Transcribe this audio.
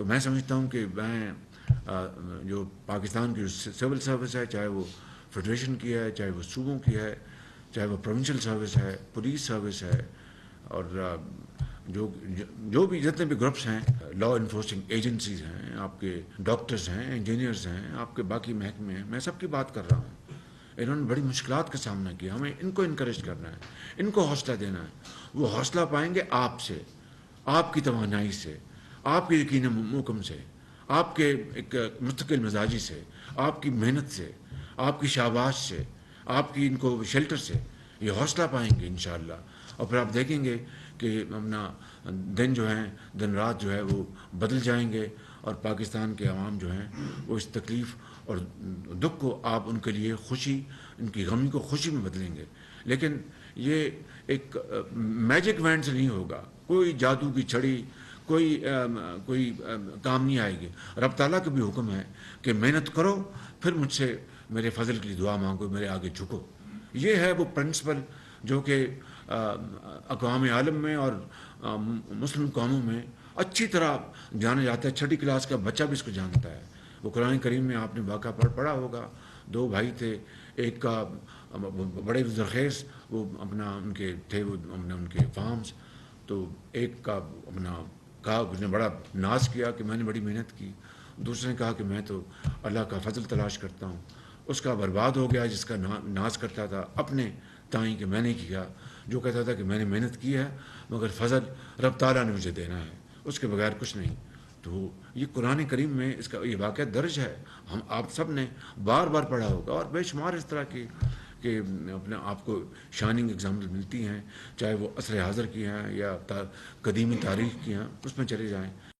تو میں سمجھتا ہوں کہ میں جو پاکستان کی سول سروس ہے، چاہے وہ فیڈریشن کی ہے، چاہے وہ صوبوں کی ہے، چاہے وہ پروونشل سروس ہے، پولیس سروس ہے، اور جو جو بھی جتنے بھی گروپس ہیں، لا انفورسنگ ایجنسیز ہیں، آپ کے ڈاکٹرز ہیں، انجینئرز ہیں، آپ کے باقی محکمے ہیں، میں سب کی بات کر رہا ہوں. انہوں نے بڑی مشکلات کا سامنا کیا. ہمیں ان کو انکریج کرنا ہے، ان کو حوصلہ دینا ہے. وہ حوصلہ پائیں گے آپ سے، آپ کی توانائی سے، آپ کے یقین محکم سے، آپ کے ایک مستقل مزاجی سے، آپ کی محنت سے، آپ کی شاباش سے، آپ کی ان کو شیلٹر سے یہ حوصلہ پائیں گے انشاءاللہ. اور پھر آپ دیکھیں گے کہ اپنا دن جو ہیں، دن رات جو ہے وہ بدل جائیں گے، اور پاکستان کے عوام جو ہیں وہ اس تکلیف اور دکھ کو آپ ان کے لیے خوشی، ان کی غمی کو خوشی میں بدلیں گے. لیکن یہ ایک میجک وینڈ سے نہیں ہوگا، کوئی جادو کی چھڑی، کوئی کام نہیں آئے گی. رب تعالیٰ کا بھی حکم ہے کہ محنت کرو، پھر مجھ سے میرے فضل کے لیے دعا مانگو، میرے آگے جھکو. یہ ہے وہ پرنسپل جو کہ اقوام عالم میں اور مسلم قوموں میں اچھی طرح جانا جاتا ہے. چھٹی کلاس کا بچہ بھی اس کو جانتا ہے. وہ قرآن کریم میں آپ نے واقعہ پڑھا ہوگا. دو بھائی تھے، ایک کا بڑے زرخیز وہ اپنا ان کے تھے، وہ ان کے فارمز. تو ایک کا اپنا کہا، اس نے بڑا ناز کیا کہ میں نے بڑی محنت کی. دوسرے نے کہا کہ میں تو اللہ کا فضل تلاش کرتا ہوں. اس کا برباد ہو گیا جس کا ناز کرتا تھا اپنے تائیں کہ میں نے کیا، جو کہتا تھا کہ میں نے محنت کی ہے مگر فضل رب تعالیٰ نے مجھے دینا ہے، اس کے بغیر کچھ نہیں. تو یہ قرآن کریم میں اس کا یہ واقعہ درج ہے. ہم آپ سب نے بار بار پڑھا ہوگا، اور بے شمار اس طرح کی کہ اپنے آپ کو شائننگ اگزامپل ملتی ہیں، چاہے وہ عصر حاضر کی ہیں یا قدیمی تاریخ کی ہیں، اس میں چلے جائیں.